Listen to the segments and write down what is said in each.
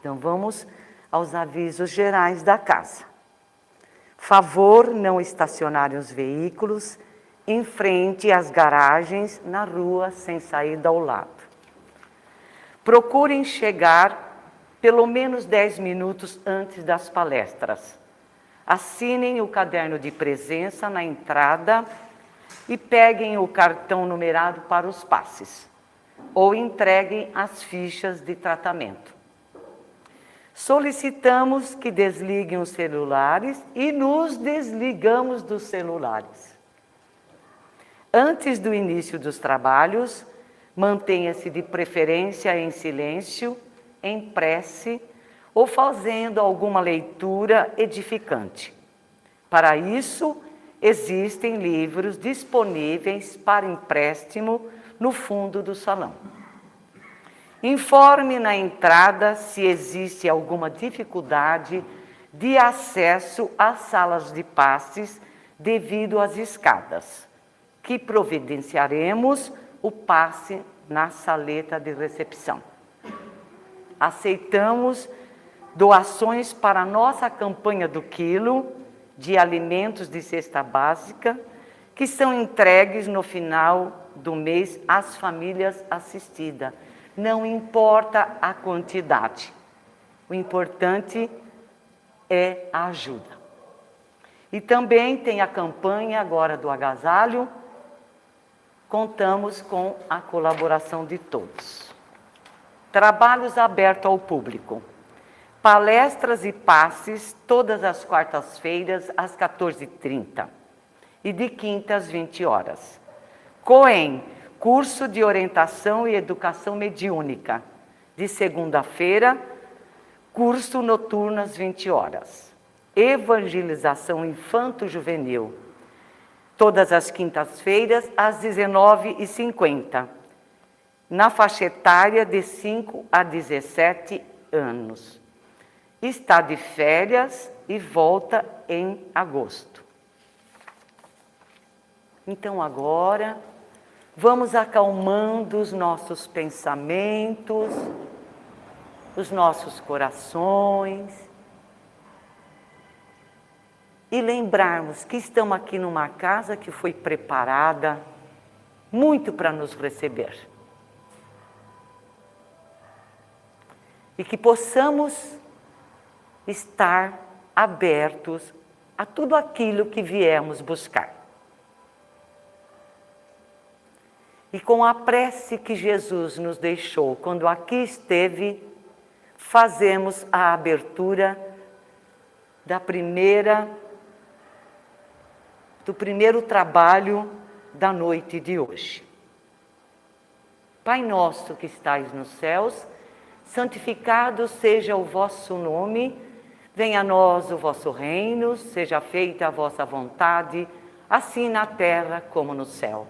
Então, vamos aos avisos gerais da casa. Favor não estacionarem os veículos em frente às garagens na rua sem saída ao lado. Procurem chegar pelo menos 10 minutos antes das palestras. Assinem o caderno de presença na entrada e peguem o cartão numerado para os passes, ou entreguem as fichas de tratamento. Solicitamos que desliguem os celulares e nos desligamos dos celulares. Antes do início dos trabalhos, mantenha-se de preferência em silêncio, em prece ou fazendo alguma leitura edificante. Para isso, existem livros disponíveis para empréstimo no fundo do salão. Informe na entrada se existe alguma dificuldade de acesso às salas de passes devido às escadas, que providenciaremos o passe na saleta de recepção. Aceitamos doações para a nossa campanha do quilo de alimentos de cesta básica, que são entregues no final do mês às famílias assistidas. Não importa a quantidade, o importante é a ajuda. E também tem a campanha agora do agasalho, contamos com a colaboração de todos. Trabalhos abertos ao público. Palestras e passes todas as quartas-feiras às 14h30 e de quinta às 20 horas. COEM, curso de orientação e educação mediúnica. De segunda-feira, curso noturno às 20 horas. Evangelização infanto-juvenil. Todas as quintas-feiras às 19h50. Na faixa etária de 5 a 17 anos. Está de férias e volta em agosto. Então agora, vamos acalmando os nossos pensamentos, os nossos corações, e lembrarmos que estamos aqui numa casa que foi preparada muito para nos receber. E que possamos estar abertos a tudo aquilo que viemos buscar. E com a prece que Jesus nos deixou quando aqui esteve, fazemos a abertura do primeiro trabalho da noite de hoje. Pai nosso que estais nos céus, santificado seja o vosso nome, venha a nós o vosso reino, seja feita a vossa vontade, assim na terra como no céu.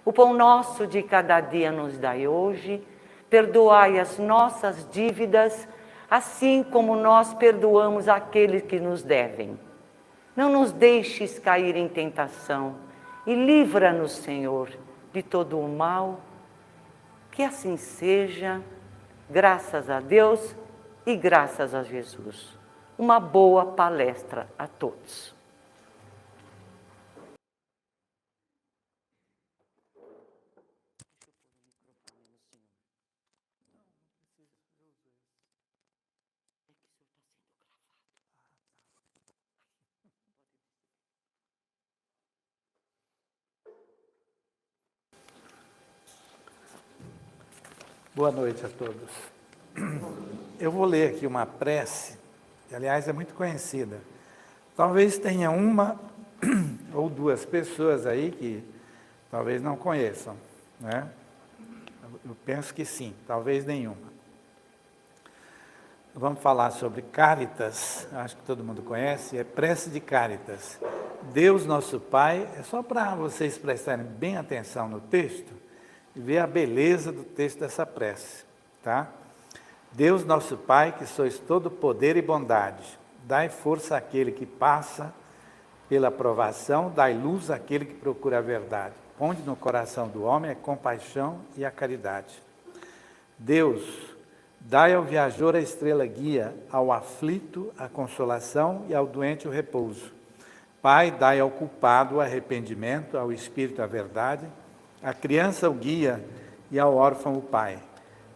O pão nosso de cada dia nos dai hoje, perdoai as nossas dívidas, assim como nós perdoamos aqueles que nos devem. Não nos deixes cair em tentação e livra-nos, Senhor, de todo o mal. Que assim seja, graças a Deus e graças a Jesus. Uma boa palestra a todos. Boa noite a todos. Eu vou ler aqui uma prece, que aliás é muito conhecida. Talvez tenha uma ou duas pessoas aí que talvez não conheçam, né? Eu penso que sim, talvez nenhuma. Vamos falar sobre Cáritas, acho que todo mundo conhece, é prece de Cáritas. Deus nosso Pai, é só para vocês prestarem bem atenção no texto, e ver a beleza do texto dessa prece, tá? Deus nosso Pai, que sois todo poder e bondade, dai força àquele que passa pela provação, dai luz àquele que procura a verdade. Onde no coração do homem é compaixão e a caridade. Deus, Dai ao viajor a estrela guia, ao aflito a consolação e ao doente o repouso. Pai, dai ao culpado o arrependimento, ao espírito a verdade, à criança o guia e ao órfão o pai.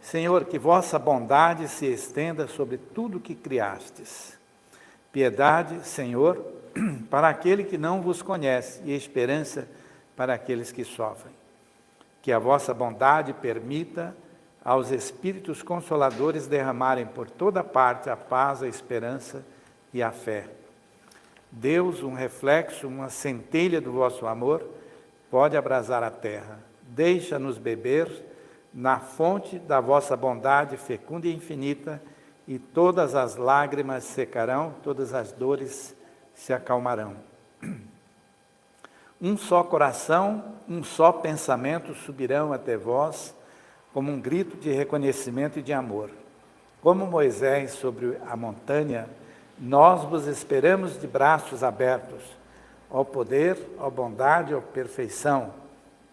Senhor, que vossa bondade se estenda sobre tudo que criastes. Piedade, Senhor, para aquele que não vos conhece e esperança para aqueles que sofrem. Que a vossa bondade permita aos Espíritos Consoladores derramarem por toda parte a paz, a esperança e a fé. Deus, um reflexo, uma centelha do vosso amor, pode abrasar a terra. Deixa-nos beber na fonte da vossa bondade fecunda e infinita, e todas as lágrimas secarão, todas as dores se acalmarão. Um só coração, um só pensamento subirão até vós, como um grito de reconhecimento e de amor. Como Moisés sobre a montanha, nós vos esperamos de braços abertos, ó poder, ó bondade, ó perfeição,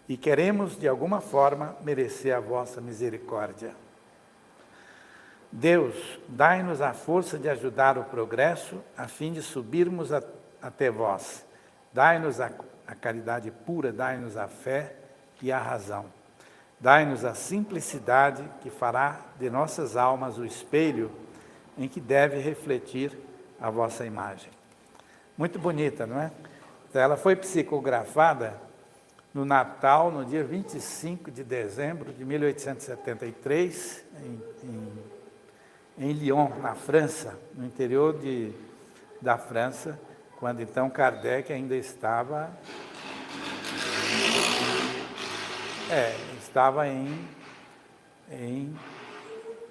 e queremos, de alguma forma, merecer a vossa misericórdia. Deus, dai-nos a força de ajudar o progresso, a fim de subirmos até vós. Dai-nos a caridade pura, dai-nos a fé e a razão. Dai-nos a simplicidade que fará de nossas almas o espelho em que deve refletir a vossa imagem. Muito bonita, não é? Então, ela foi psicografada no Natal, no dia 25 de dezembro de 1873, em Lyon, na França, no interior da França, quando então Kardec ainda estava em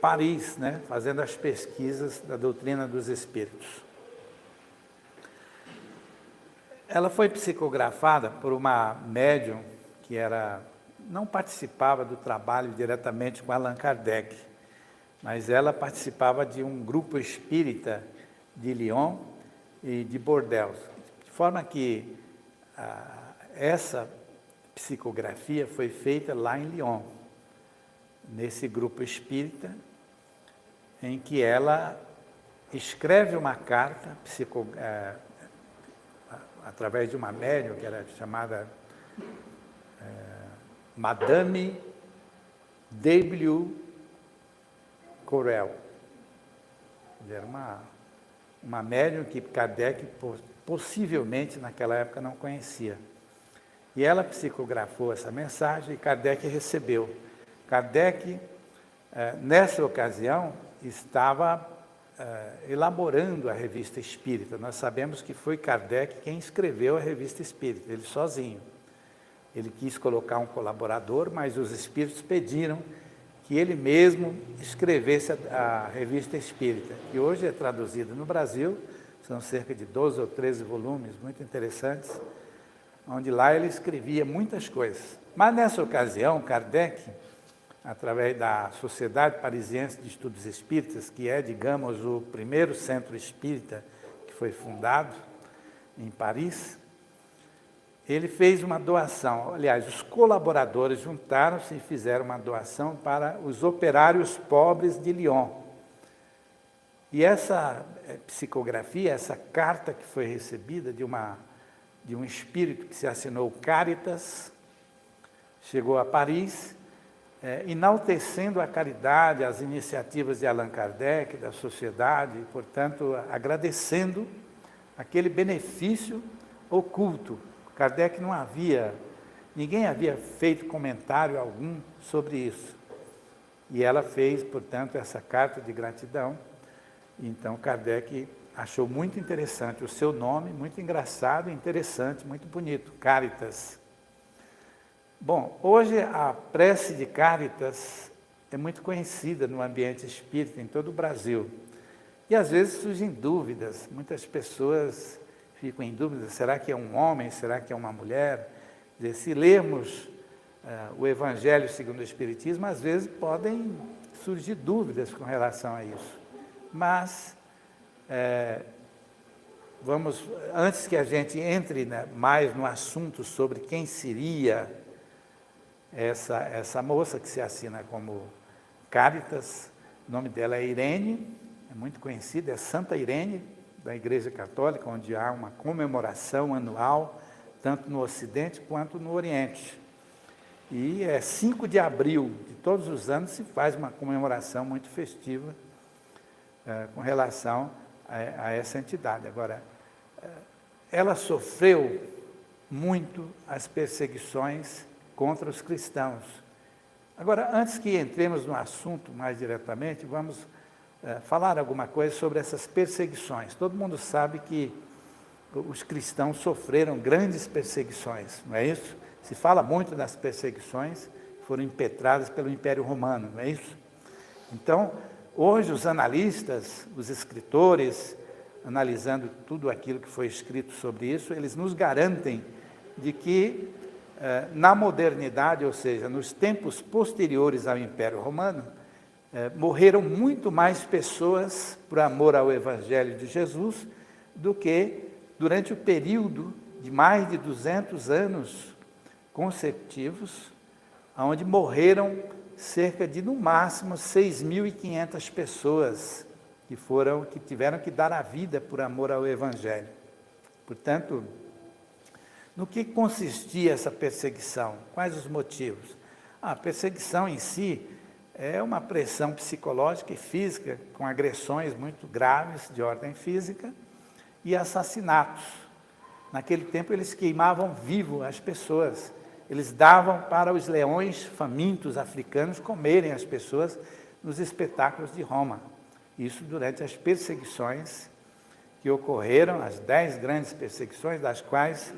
Paris, né, fazendo as pesquisas da doutrina dos espíritos. Ela foi psicografada por uma médium que não participava do trabalho diretamente com Allan Kardec, mas ela participava de um grupo espírita de Lyon e de Bordeaux, de forma que essa psicografia foi feita lá em Lyon, nesse grupo espírita, em que ela escreve uma carta através de uma médium que era chamada Madame W. Corel. Era uma médium que Kardec possivelmente naquela época não conhecia. E ela psicografou essa mensagem e Kardec recebeu. Kardec, nessa ocasião, estava elaborando a Revista Espírita. Nós sabemos que foi Kardec quem escreveu a Revista Espírita, ele sozinho. Ele quis colocar um colaborador, mas os espíritos pediram que ele mesmo escrevesse a Revista Espírita, que hoje é traduzida no Brasil, são cerca de 12 ou 13 volumes, muito interessantes, onde lá ele escrevia muitas coisas. Mas nessa ocasião, Kardec, através da Sociedade Parisiense de Estudos Espíritas, que é, digamos, o primeiro centro espírita que foi fundado em Paris, ele fez uma doação. Aliás, os colaboradores juntaram-se e fizeram uma doação para os operários pobres de Lyon. E essa psicografia, essa carta que foi recebida de um espírito que se assinou Caritas, chegou a Paris, enaltecendo a caridade, as iniciativas de Allan Kardec, da sociedade, e, portanto, agradecendo aquele benefício oculto. Kardec ninguém havia feito comentário algum sobre isso. E ela fez, portanto, essa carta de gratidão. Então, Kardec achou muito interessante o seu nome, muito engraçado, interessante, muito bonito, Caritas. Bom, hoje a prece de Caritas é muito conhecida no ambiente espírita em todo o Brasil. E às vezes surgem dúvidas, muitas pessoas ficam em dúvida, será que é um homem, será que é uma mulher? Quer dizer, se lermos o Evangelho segundo o Espiritismo, às vezes podem surgir dúvidas com relação a isso. Mas, antes que a gente entre mais no assunto sobre quem seria essa moça que se assina como Caritas, O nome dela é Irene, é muito conhecida, é Santa Irene, da Igreja Católica, onde há uma comemoração anual, tanto no Ocidente quanto no Oriente. E é 5 de abril de todos os anos se faz uma comemoração muito festiva com relação a essa entidade. Agora, ela sofreu muito as perseguições contra os cristãos. Agora, antes que entremos no assunto mais diretamente, vamos falar alguma coisa sobre essas perseguições. Todo mundo sabe que os cristãos sofreram grandes perseguições, não é isso? Se fala muito das perseguições que foram impetradas pelo Império Romano, não é isso? Então, hoje os analistas, os escritores, analisando tudo aquilo que foi escrito sobre isso, eles nos garantem de que na modernidade, ou seja, nos tempos posteriores ao Império Romano, morreram muito mais pessoas por amor ao Evangelho de Jesus do que durante o período de mais de 200 anos consecutivos, onde morreram cerca de, no máximo, 6.500 pessoas que tiveram que dar a vida por amor ao Evangelho. Portanto, no que consistia essa perseguição? Quais os motivos? A perseguição em si é uma pressão psicológica e física, com agressões muito graves de ordem física e assassinatos. Naquele tempo eles queimavam vivo as pessoas, eles davam para os leões famintos africanos comerem as pessoas nos espetáculos de Roma. Isso durante as perseguições que ocorreram, as 10 grandes perseguições, das quais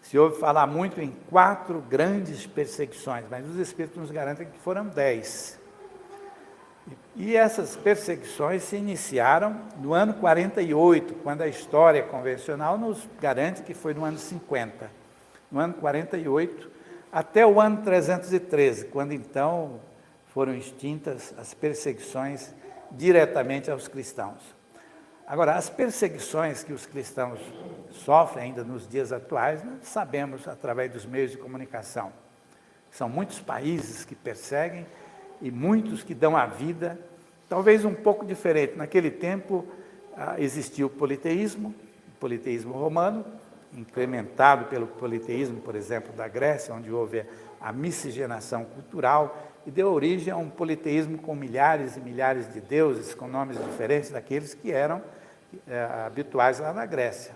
se ouve falar muito em 4 grandes perseguições, mas os Espíritos nos garantem que foram 10. E essas perseguições se iniciaram no ano 48, quando a história convencional nos garante que foi no ano 50. No ano 48, até o ano 313, quando então foram extintas as perseguições diretamente aos cristãos. Agora, as perseguições que os cristãos sofrem ainda nos dias atuais, nós sabemos através dos meios de comunicação. São muitos países que perseguem e muitos que dão a vida, talvez um pouco diferente. Naquele tempo existia o politeísmo romano, incrementado pelo politeísmo, por exemplo, da Grécia, onde houve a miscigenação cultural e deu origem a um politeísmo com milhares e milhares de deuses, com nomes diferentes daqueles que eram habituais lá na Grécia.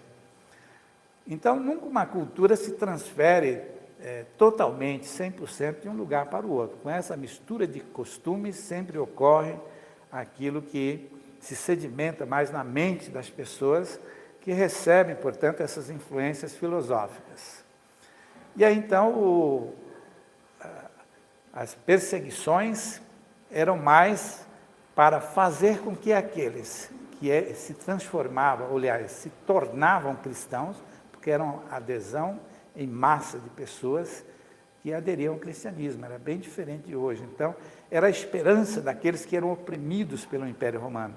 Então, nunca uma cultura se transfere totalmente, 100% de um lugar para o outro. Com essa mistura de costumes, sempre ocorre aquilo que se sedimenta mais na mente das pessoas, que recebem, portanto, essas influências filosóficas. E aí, então, as perseguições eram mais para fazer com que aqueles que se transformavam, aliás, se tornavam cristãos, porque eram adesão em massa de pessoas que aderiam ao cristianismo, era bem diferente de hoje. Então, era a esperança daqueles que eram oprimidos pelo Império Romano.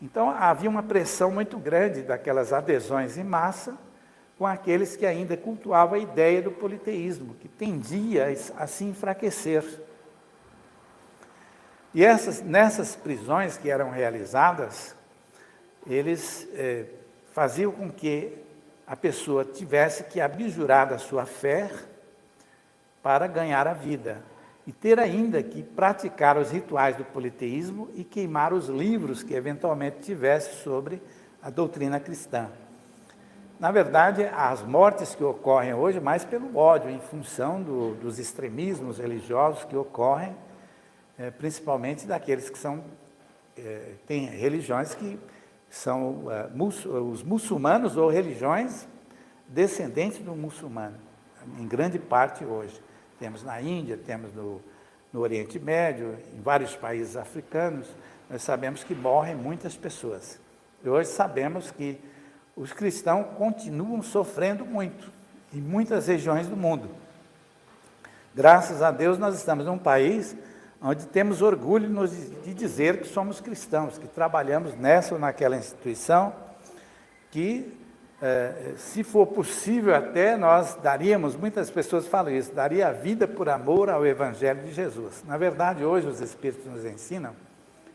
Então, havia uma pressão muito grande daquelas adesões em massa com aqueles que ainda cultuavam a ideia do politeísmo, que tendia a se enfraquecer. E nessas prisões que eram realizadas, eles faziam com que a pessoa tivesse que abjurar da sua fé para ganhar a vida. E ter ainda que praticar os rituais do politeísmo e queimar os livros que eventualmente tivesse sobre a doutrina cristã. Na verdade, as mortes que ocorrem hoje, mais pelo ódio, em função dos extremismos religiosos que ocorrem, principalmente daqueles que têm religiões que são os muçulmanos ou religiões descendentes do muçulmano, em grande parte hoje. Temos na Índia, temos no Oriente Médio, em vários países africanos, nós sabemos que morrem muitas pessoas. E hoje sabemos que os cristãos continuam sofrendo muito, em muitas regiões do mundo. Graças a Deus nós estamos num país onde temos orgulho de dizer que somos cristãos, que trabalhamos nessa ou naquela instituição, que se for possível até nós daríamos, muitas pessoas falam isso, daria a vida por amor ao Evangelho de Jesus. Na verdade, hoje os Espíritos nos ensinam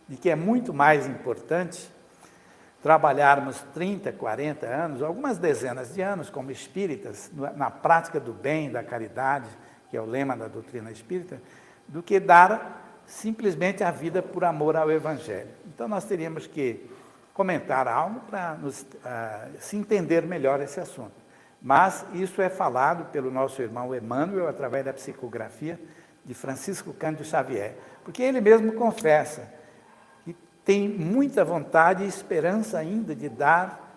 de que é muito mais importante trabalharmos 30, 40 anos, algumas dezenas de anos como espíritas, na prática do bem, da caridade, que é o lema da doutrina espírita, do que dar simplesmente a vida por amor ao Evangelho. Então nós teríamos que comentar algo para se entender melhor esse assunto. Mas isso é falado pelo nosso irmão Emmanuel, através da psicografia de Francisco Cândido Xavier, porque ele mesmo confessa que tem muita vontade e esperança ainda de dar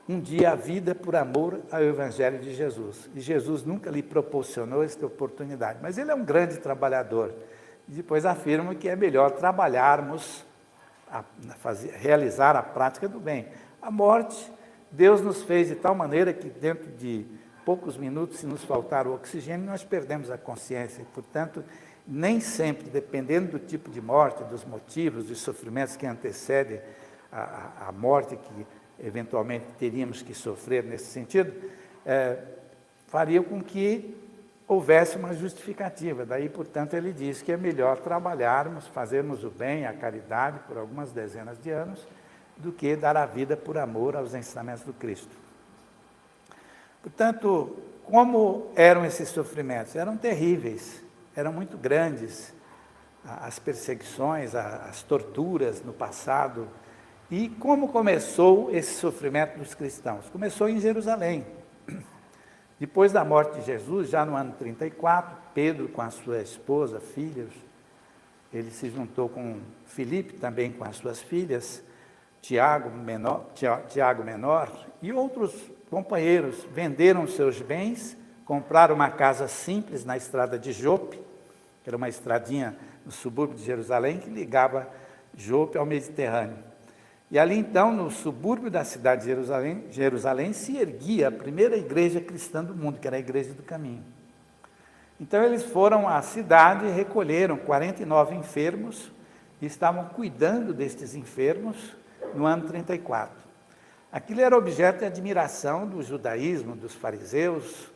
um dia a vida por amor ao Evangelho de Jesus. E Jesus nunca lhe proporcionou esta oportunidade, mas ele é um grande trabalhador. E depois afirma que é melhor trabalharmos, realizar a prática do bem. A morte, Deus nos fez de tal maneira que dentro de poucos minutos, se nos faltar o oxigênio, nós perdemos a consciência. E, portanto, nem sempre, dependendo do tipo de morte, dos motivos, dos sofrimentos que antecedem a morte que eventualmente teríamos que sofrer nesse sentido, faria com que houvesse uma justificativa. Daí, portanto, ele diz que é melhor trabalharmos, fazermos o bem, a caridade, por algumas dezenas de anos, do que dar a vida por amor aos ensinamentos do Cristo. Portanto, como eram esses sofrimentos? Eram terríveis, eram muito grandes, as perseguições, as torturas no passado. E como começou esse sofrimento dos cristãos? Começou em Jerusalém. Depois da morte de Jesus, já no ano 34, Pedro com a sua esposa, filhos, ele se juntou com Filipe, também com as suas filhas, Tiago menor, e outros companheiros venderam seus bens, compraram uma casa simples na estrada de Jope, que era uma estradinha no subúrbio de Jerusalém, que ligava Jope ao Mediterrâneo. E ali então, no subúrbio da cidade de Jerusalém, se erguia a primeira igreja cristã do mundo, que era a Igreja do Caminho. Então eles foram à cidade e recolheram 49 enfermos e estavam cuidando destes enfermos no ano 34. Aquilo era objeto de admiração do judaísmo, dos fariseus,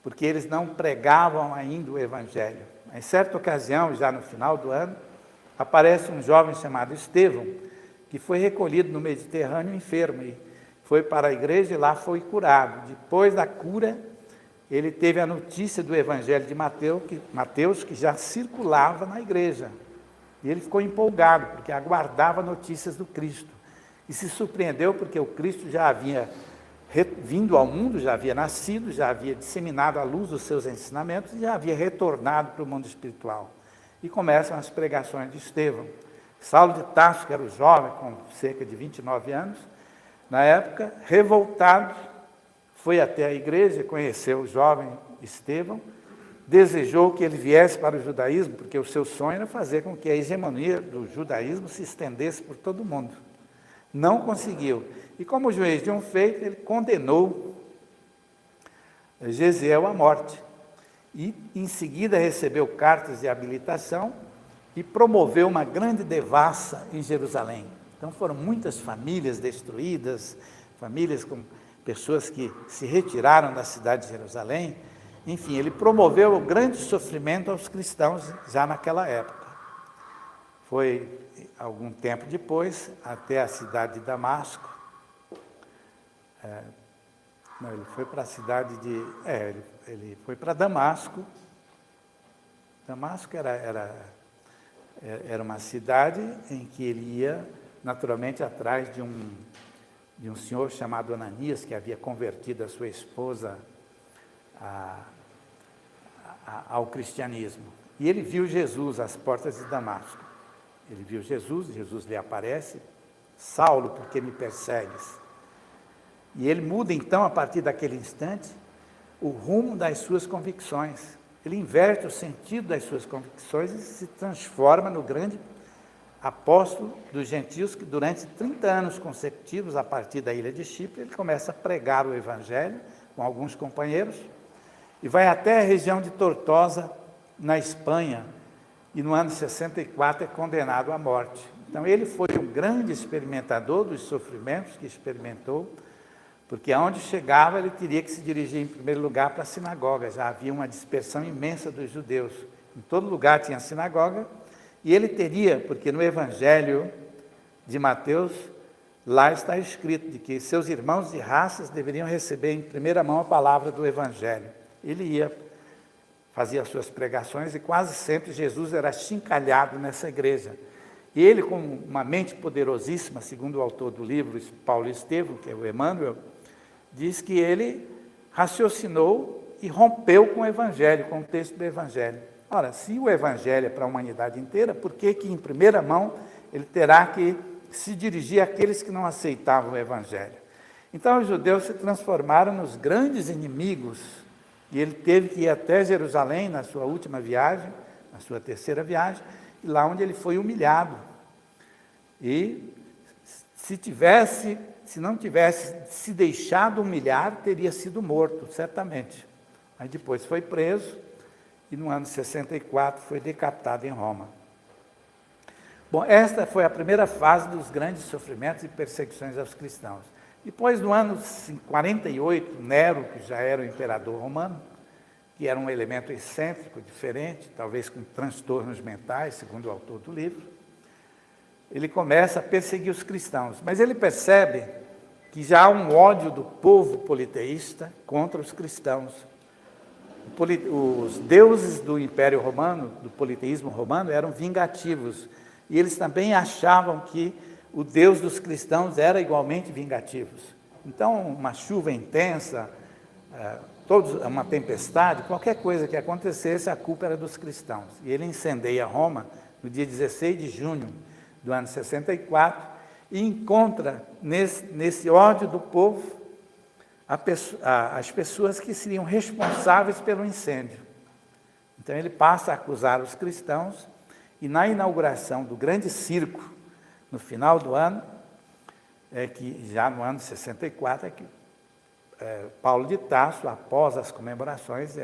porque eles não pregavam ainda o Evangelho. Em certa ocasião, já no final do ano, aparece um jovem chamado Estevão, que foi recolhido no Mediterrâneo enfermo, e foi para a igreja e lá foi curado. Depois da cura, ele teve a notícia do Evangelho de Mateus, que já circulava na igreja. E ele ficou empolgado, porque aguardava notícias do Cristo. E se surpreendeu porque o Cristo já havia vindo ao mundo, já havia nascido, já havia disseminado a luz dos seus ensinamentos e já havia retornado para o mundo espiritual. E começam as pregações de Estevão. Saulo de Tarso, que era o jovem, com cerca de 29 anos, na época, revoltado, foi até a igreja, conheceu o jovem Estevão, desejou que ele viesse para o judaísmo, porque o seu sonho era fazer com que a hegemonia do judaísmo se estendesse por todo o mundo. Não conseguiu. E como juiz de um feito, ele condenou Gesiel à morte. E, em seguida, recebeu cartas de habilitação e promoveu uma grande devassa em Jerusalém. Então foram muitas famílias destruídas, famílias com pessoas que se retiraram da cidade de Jerusalém. Enfim, ele promoveu o grande sofrimento aos cristãos já naquela época. Foi, algum tempo depois, até a cidade de Damasco. Ele foi para a cidade de... ele foi para Damasco. Damasco era uma cidade em que ele ia, naturalmente, atrás de um senhor chamado Ananias, que havia convertido a sua esposa ao cristianismo. E ele viu Jesus às portas de Damasco. Ele viu Jesus lhe aparece: Saulo, por que me persegues? E ele muda, então, a partir daquele instante, o rumo das suas convicções. Ele inverte o sentido das suas convicções e se transforma no grande apóstolo dos gentios, que durante 30 anos consecutivos, a partir da ilha de Chipre, ele começa a pregar o Evangelho com alguns companheiros e vai até a região de Tortosa, na Espanha, e no ano 64 é condenado à morte. Então ele foi um grande experimentador dos sofrimentos que experimentou, porque aonde chegava ele teria que se dirigir em primeiro lugar para a sinagoga. Já havia uma dispersão imensa dos judeus. Em todo lugar tinha sinagoga, e ele teria, porque no Evangelho de Mateus, lá está escrito de que seus irmãos de raças deveriam receber em primeira mão a palavra do Evangelho. Ele ia, fazia as suas pregações e quase sempre Jesus era achincalhado nessa igreja. E ele, com uma mente poderosíssima, segundo o autor do livro, Paulo Estevão, que é o Emmanuel, diz que ele raciocinou e rompeu com o Evangelho, com o texto do Evangelho. Ora, se o Evangelho é para a humanidade inteira, por que em primeira mão ele terá que se dirigir àqueles que não aceitavam o Evangelho? Então os judeus se transformaram nos grandes inimigos, e ele teve que ir até Jerusalém na sua última viagem, na sua terceira viagem, e lá onde ele foi humilhado. E se não tivesse se deixado humilhar, teria sido morto, certamente. Mas depois foi preso e no ano 64 foi decapitado em Roma. Bom, esta foi a primeira fase dos grandes sofrimentos e perseguições aos cristãos. Depois, no ano 48, Nero, que já era o imperador romano, que era um elemento excêntrico, diferente, talvez com transtornos mentais, segundo o autor do livro, ele começa a perseguir os cristãos. Mas ele percebe que já há um ódio do povo politeísta contra os cristãos. Os deuses do Império Romano, do politeísmo romano, eram vingativos. E eles também achavam que o Deus dos cristãos era igualmente vingativo. Então, uma chuva intensa, uma tempestade, qualquer coisa que acontecesse, a culpa era dos cristãos. E ele incendeia Roma no dia 16 de junho do ano 64 e encontra nesse ódio do povo as pessoas que seriam responsáveis pelo incêndio. Então ele passa a acusar os cristãos e na inauguração do grande circo, no final do ano, que já no ano 64, Paulo de Tarso, após as comemorações,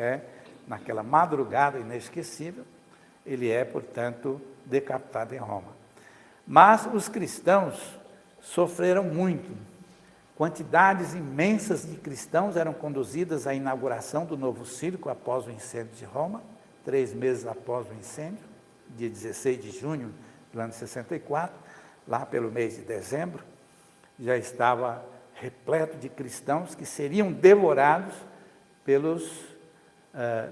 naquela madrugada inesquecível, ele portanto, decapitado em Roma. Mas os cristãos sofreram muito. Quantidades imensas de cristãos eram conduzidas à inauguração do novo circo após o incêndio de Roma, 3 meses após o incêndio, dia 16 de junho do ano 64, lá pelo mês de dezembro, já estava repleto de cristãos que seriam devorados pelos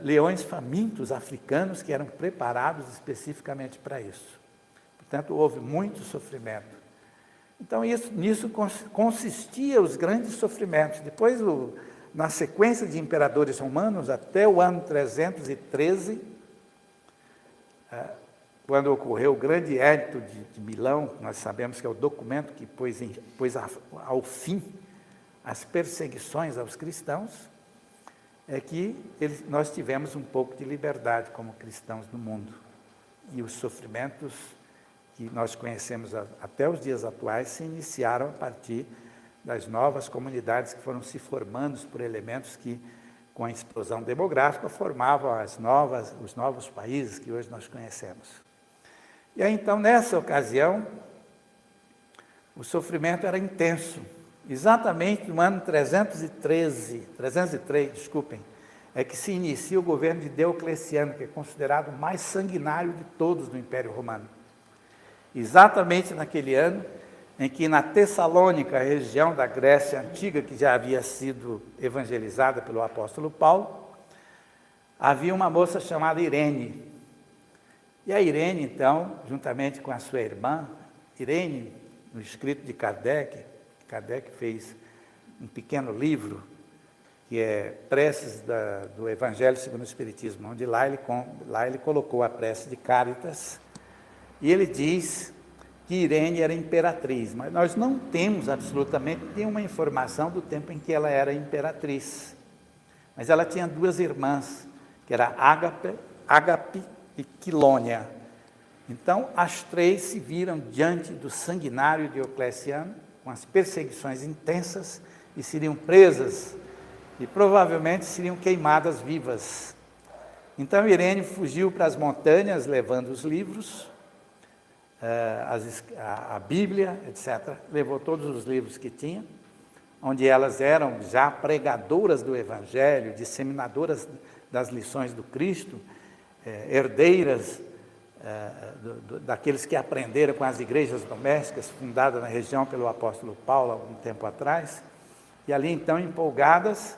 leões famintos africanos que eram preparados especificamente para isso. Portanto, houve muito sofrimento. Então, nisso consistia os grandes sofrimentos. Depois, na sequência de imperadores romanos, até o ano 313, quando ocorreu o grande Edito de Milão, nós sabemos que é o documento que pôs ao fim as perseguições aos cristãos, que nós tivemos um pouco de liberdade como cristãos no mundo. E os sofrimentos que nós conhecemos até os dias atuais se iniciaram a partir das novas comunidades que foram se formando por elementos que, com a explosão demográfica, formavam os novos países que hoje nós conhecemos. E aí, então, nessa ocasião, o sofrimento era intenso. Exatamente no ano 303, que se inicia o governo de Diocleciano, que é considerado o mais sanguinário de todos do Império Romano. Exatamente naquele ano em que na Tessalônica, a região da Grécia Antiga, que já havia sido evangelizada pelo apóstolo Paulo, havia uma moça chamada Irene. E a Irene, então, juntamente com a sua irmã, Irene, no escrito de Kardec fez um pequeno livro, que é Preces do Evangelho segundo o Espiritismo, onde lá ele colocou a prece de Cáritas, e ele diz que Irene era imperatriz, mas nós não temos absolutamente nenhuma informação do tempo em que ela era imperatriz. Mas ela tinha 2 irmãs, que era Ágape e Quilônia. Então, as 3 se viram diante do sanguinário Diocleciano, com as perseguições intensas, e seriam presas, e provavelmente seriam queimadas vivas. Então, Irene fugiu para as montanhas, levando os livros, a Bíblia, etc. Levou todos os livros que tinha, onde elas eram já pregadoras do Evangelho, disseminadoras das lições do Cristo, herdeiras daqueles que aprenderam com as igrejas domésticas, fundadas na região pelo apóstolo Paulo, algum tempo atrás, e ali então, empolgadas,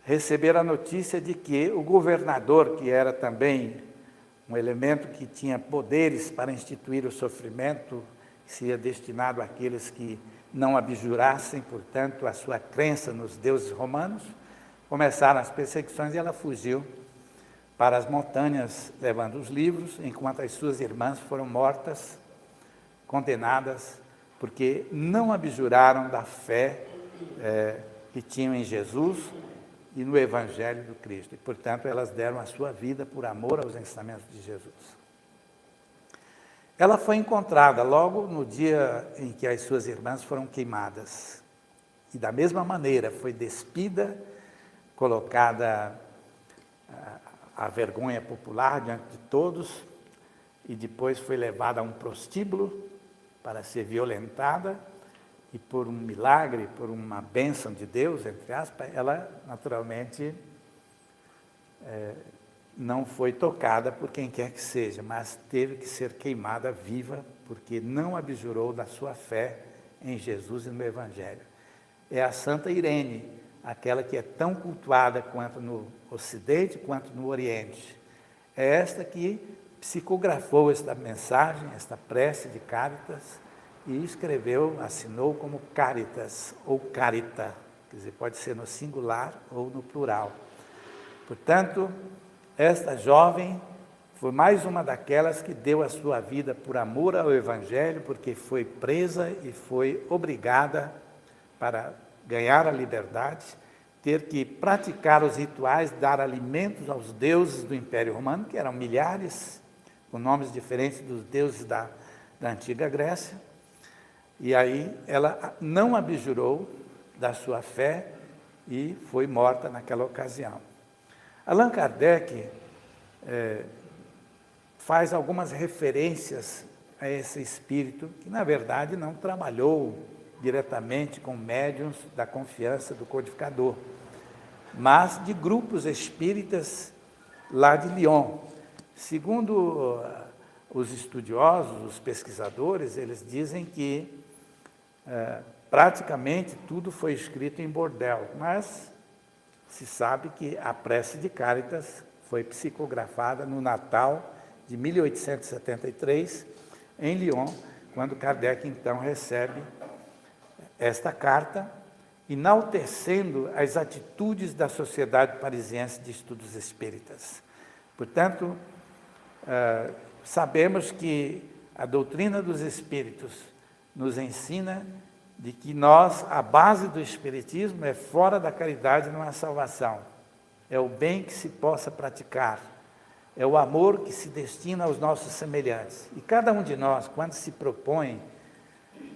receberam a notícia de que o governador, que era também um elemento que tinha poderes para instituir o sofrimento, que seria destinado àqueles que não abjurassem, portanto, a sua crença nos deuses romanos, começaram as perseguições e ela fugiu para as montanhas, levando os livros, enquanto as suas irmãs foram mortas, condenadas, porque não abjuraram da fé que tinham em Jesus e no Evangelho do Cristo. E, portanto, elas deram a sua vida por amor aos ensinamentos de Jesus. Ela foi encontrada logo no dia em que as suas irmãs foram queimadas. E, da mesma maneira, foi despida, colocada a vergonha popular diante de todos, e depois foi levada a um prostíbulo para ser violentada, e por um milagre, por uma bênção de Deus, entre aspas, ela naturalmente não foi tocada por quem quer que seja, mas teve que ser queimada viva, porque não abjurou da sua fé em Jesus e no Evangelho. É a Santa Irene, aquela que é tão cultuada quanto no Ocidente, quanto no Oriente. É esta que psicografou esta mensagem, esta prece de Cáritas, e escreveu, assinou como Cáritas, ou Carita, quer dizer, pode ser no singular ou no plural. Portanto, esta jovem foi mais uma daquelas que deu a sua vida por amor ao Evangelho, porque foi presa e foi obrigada, para ganhar a liberdade, ter que praticar os rituais, dar alimentos aos deuses do Império Romano, que eram milhares, com nomes diferentes dos deuses da antiga Grécia. E aí ela não abjurou da sua fé e foi morta naquela ocasião. Allan Kardec faz algumas referências a esse espírito, que na verdade não trabalhou diretamente com médiuns da confiança do codificador, mas de grupos espíritas lá de Lyon. Segundo os estudiosos, os pesquisadores, eles dizem que praticamente tudo foi escrito em bordel, mas se sabe que a prece de Cáritas foi psicografada no Natal de 1873, em Lyon, quando Kardec então recebe esta carta, enaltecendo as atitudes da Sociedade Parisiense de Estudos Espíritas. Portanto, sabemos que a doutrina dos Espíritos nos ensina de que a base do Espiritismo é fora da caridade não há salvação. É o bem que se possa praticar, é o amor que se destina aos nossos semelhantes. E cada um de nós, quando se propõe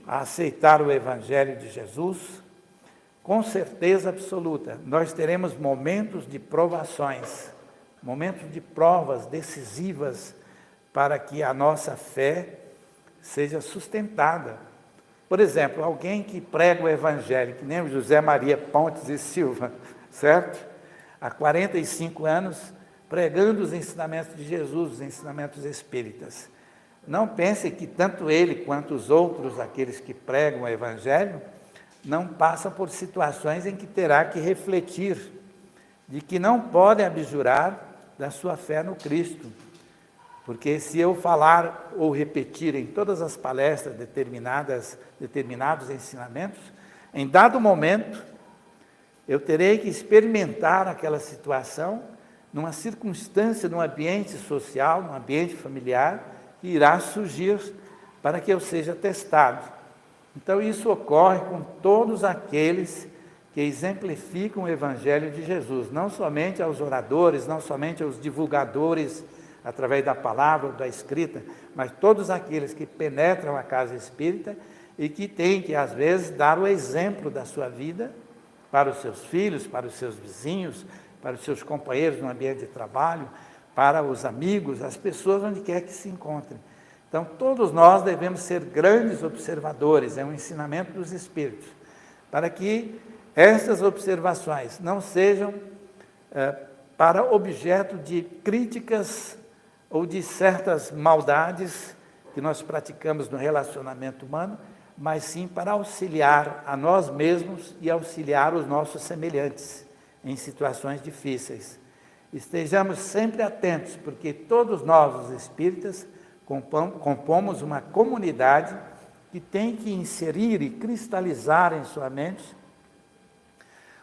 a aceitar o Evangelho de Jesus, com certeza absoluta, nós teremos momentos de provações, momentos de provas decisivas para que a nossa fé seja sustentada. Por exemplo, alguém que prega o Evangelho, que nem o José Maria Pontes e Silva, certo? Há 45 anos, pregando os ensinamentos de Jesus, os ensinamentos espíritas. Não pense que tanto ele quanto os outros, aqueles que pregam o Evangelho, não passam por situações em que terá que refletir de que não podem abjurar da sua fé no Cristo. Porque se eu falar ou repetir em todas as palestras determinados ensinamentos, em dado momento, eu terei que experimentar aquela situação numa circunstância, num ambiente social, num ambiente familiar, que irá surgir para que eu seja testado. Então, isso ocorre com todos aqueles que exemplificam o Evangelho de Jesus, não somente aos oradores, não somente aos divulgadores, através da palavra ou da escrita, mas todos aqueles que penetram a casa espírita e que têm que, às vezes, dar o exemplo da sua vida para os seus filhos, para os seus vizinhos, para os seus companheiros no ambiente de trabalho, para os amigos, as pessoas onde quer que se encontrem. Então, todos nós devemos ser grandes observadores, é um ensinamento dos Espíritos, para que essas observações não sejam para objeto de críticas ou de certas maldades que nós praticamos no relacionamento humano, mas sim para auxiliar a nós mesmos e auxiliar os nossos semelhantes em situações difíceis. Estejamos sempre atentos, porque todos nós, os espíritas, compomos uma comunidade que tem que inserir e cristalizar em sua mente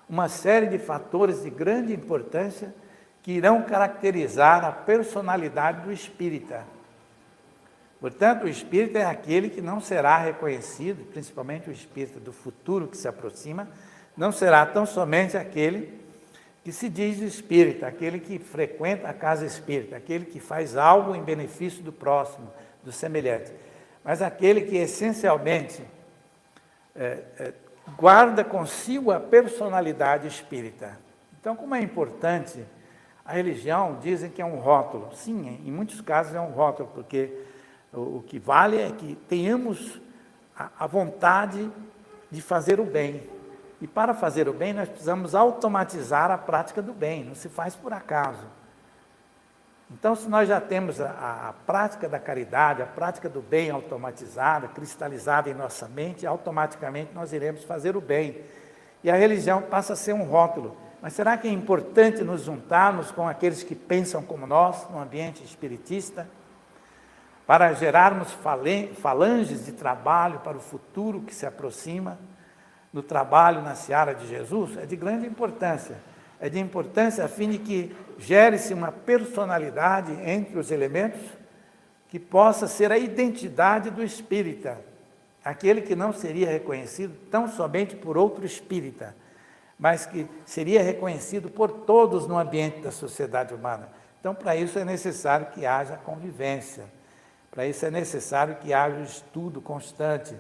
uma série de fatores de grande importância que irão caracterizar a personalidade do espírita. Portanto, o espírita é aquele que não será reconhecido, principalmente o espírita do futuro que se aproxima, não será tão somente aquele que se diz espírita, aquele que frequenta a casa espírita, aquele que faz algo em benefício do próximo, do semelhante, mas aquele que essencialmente guarda consigo a personalidade espírita. Então, como é importante, a religião dizem que é um rótulo. Sim, em muitos casos é um rótulo, porque o que vale é que tenhamos a vontade de fazer o bem. E para fazer o bem, nós precisamos automatizar a prática do bem, não se faz por acaso. Então, se nós já temos a prática da caridade, a prática do bem automatizada, cristalizada em nossa mente, automaticamente nós iremos fazer o bem. E a religião passa a ser um rótulo. Mas será que é importante nos juntarmos com aqueles que pensam como nós, no ambiente espiritista, para gerarmos falanges de trabalho para o futuro que se aproxima, no trabalho na seara de Jesus? É de grande importância. É de importância a fim de que gere-se uma personalidade entre os elementos que possa ser a identidade do espírita, aquele que não seria reconhecido tão somente por outro espírita, mas que seria reconhecido por todos no ambiente da sociedade humana. Então, para isso é necessário que haja convivência, para isso é necessário que haja um estudo constante,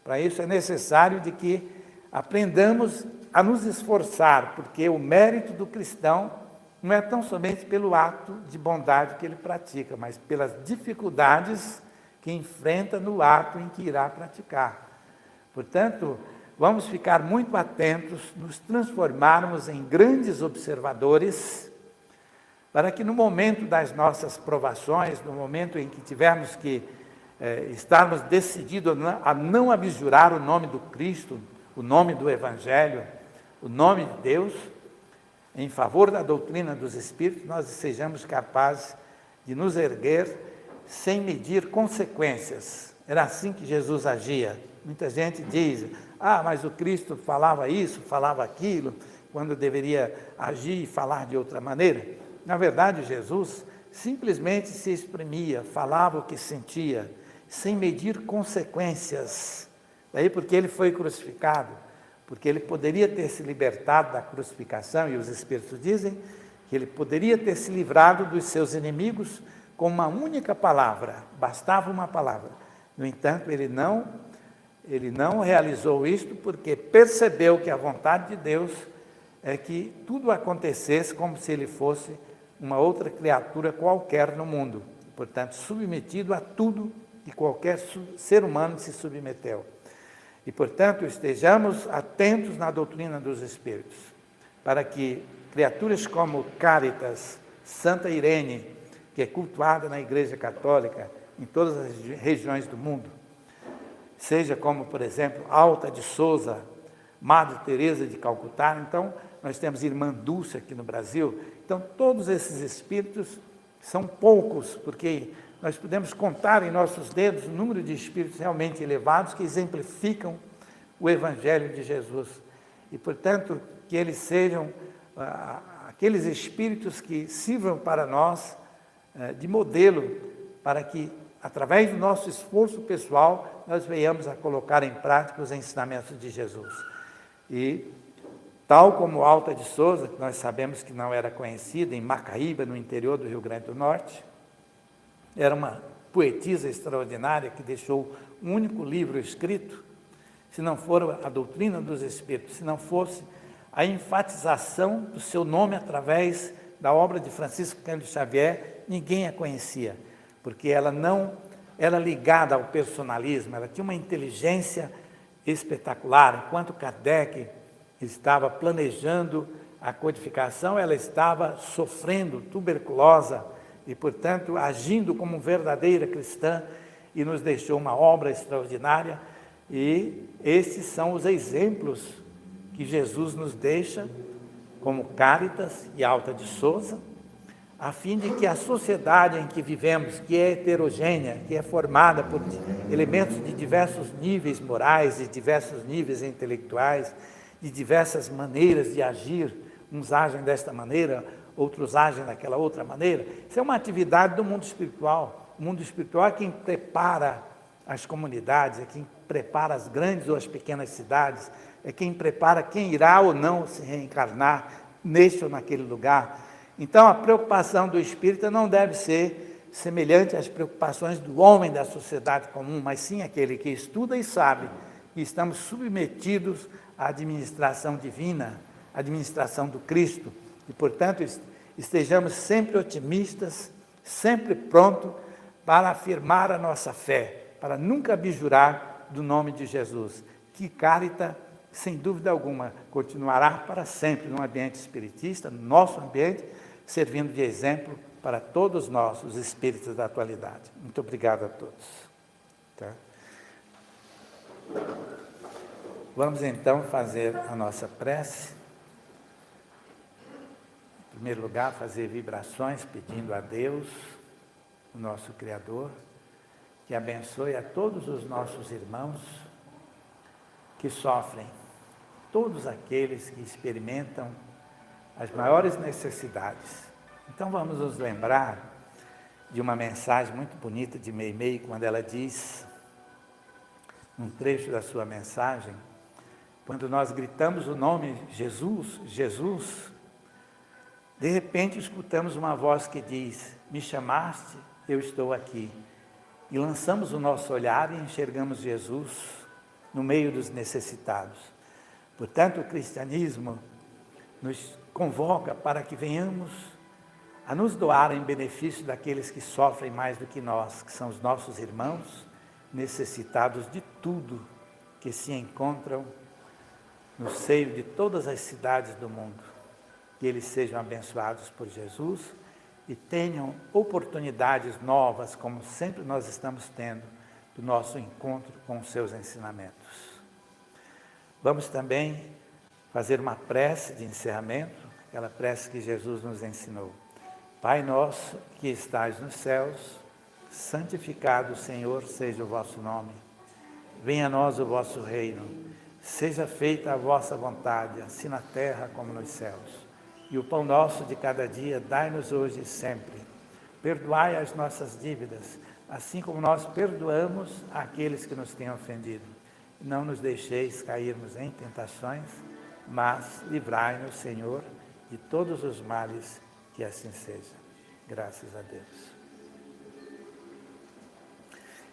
para isso é necessário de que aprendamos a nos esforçar, porque o mérito do cristão não é tão somente pelo ato de bondade que ele pratica, mas pelas dificuldades que enfrenta no ato em que irá praticar. Portanto, vamos ficar muito atentos, nos transformarmos em grandes observadores, para que no momento das nossas provações, no momento em que tivermos que estarmos decididos a não abjurar o nome do Cristo, o nome do Evangelho, o nome de Deus, em favor da doutrina dos Espíritos, nós sejamos capazes de nos erguer sem medir consequências. Era assim que Jesus agia. Muita gente diz, mas o Cristo falava isso, falava aquilo, quando deveria agir e falar de outra maneira. Na verdade, Jesus simplesmente se exprimia, falava o que sentia, sem medir consequências. Daí porque ele foi crucificado, porque ele poderia ter se libertado da crucificação, e os Espíritos dizem que ele poderia ter se livrado dos seus inimigos com uma única palavra, bastava uma palavra. No entanto, ele não realizou isto porque percebeu que a vontade de Deus é que tudo acontecesse como se ele fosse uma outra criatura qualquer no mundo, portanto, submetido a tudo que qualquer ser humano se submeteu. E, portanto, estejamos atentos na doutrina dos Espíritos, para que criaturas como Cáritas, Santa Irene, que é cultuada na Igreja Católica em todas as regiões do mundo, seja como, por exemplo, Alta de Souza, Madre Teresa de Calcutá, então, nós temos Irmã Dulce aqui no Brasil. Então, todos esses espíritos são poucos, porque nós podemos contar em nossos dedos o número de espíritos realmente elevados que exemplificam o Evangelho de Jesus. E, portanto, que eles sejam aqueles espíritos que sirvam para nós de modelo, para que, através do nosso esforço pessoal, nós venhamos a colocar em prática os ensinamentos de Jesus. E, tal como Alta de Souza, que nós sabemos que não era conhecida, em Macaíba, no interior do Rio Grande do Norte, era uma poetisa extraordinária que deixou um único livro escrito, se não for a doutrina dos Espíritos, se não fosse a enfatização do seu nome através da obra de Francisco Cândido Xavier, ninguém a conhecia, porque ela não era ligada ao personalismo, ela tinha uma inteligência espetacular. Enquanto Kardec estava planejando a codificação, ela estava sofrendo tuberculose e, portanto, agindo como verdadeira cristã, e nos deixou uma obra extraordinária, e esses são os exemplos que Jesus nos deixa, como Cáritas e Alta de Souza, a fim de que a sociedade em que vivemos, que é heterogênea, que é formada por elementos de diversos níveis morais, de diversos níveis intelectuais, de diversas maneiras de agir, uns agem desta maneira, outros agem daquela outra maneira. Isso é uma atividade do mundo espiritual. O mundo espiritual é quem prepara as comunidades, é quem prepara as grandes ou as pequenas cidades, é quem prepara quem irá ou não se reencarnar neste ou naquele lugar. Então, a preocupação do espírita não deve ser semelhante às preocupações do homem da sociedade comum, mas sim aquele que estuda e sabe que estamos submetidos à administração divina, à administração do Cristo, e, portanto, estejamos sempre otimistas, sempre prontos para afirmar a nossa fé, para nunca abjurar do nome de Jesus, que Cáritas, sem dúvida alguma, continuará para sempre no ambiente espiritista, no nosso ambiente, servindo de exemplo para todos nós, os espíritos da atualidade. Muito obrigado a todos. Tá? Vamos então fazer a nossa prece. Em primeiro lugar, fazer vibrações pedindo a Deus, o nosso Criador, que abençoe a todos os nossos irmãos que sofrem, todos aqueles que experimentam as maiores necessidades. Então vamos nos lembrar de uma mensagem muito bonita de Meimei, quando ela diz, num trecho da sua mensagem, quando nós gritamos o nome Jesus, Jesus, de repente escutamos uma voz que diz, me chamaste, eu estou aqui. E lançamos o nosso olhar e enxergamos Jesus no meio dos necessitados. Portanto, o cristianismo nos convoca para que venhamos a nos doar em benefício daqueles que sofrem mais do que nós, que são os nossos irmãos, necessitados de tudo, que se encontram no seio de todas as cidades do mundo. Que eles sejam abençoados por Jesus e tenham oportunidades novas, como sempre nós estamos tendo, do nosso encontro com os seus ensinamentos. Vamos também fazer uma prece de encerramento, aquela prece que Jesus nos ensinou. Pai nosso que estais nos céus, santificado, Senhor, seja o vosso nome. Venha a nós o vosso reino. Seja feita a vossa vontade, assim na terra como nos céus. E o pão nosso de cada dia, dai-nos hoje e sempre. Perdoai as nossas dívidas, assim como nós perdoamos àqueles que nos têm ofendido. Não nos deixeis cairmos em tentações, mas livrai-nos, Senhor, de todos os males, que assim seja. Graças a Deus.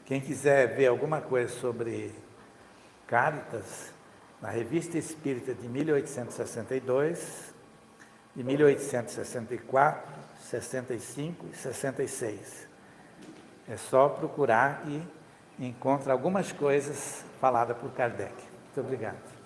Quem quiser ver alguma coisa sobre Cáritas, na Revista Espírita de 1862, de 1864, 65 e 66. É só procurar e encontra algumas coisas faladas por Kardec. Muito obrigado.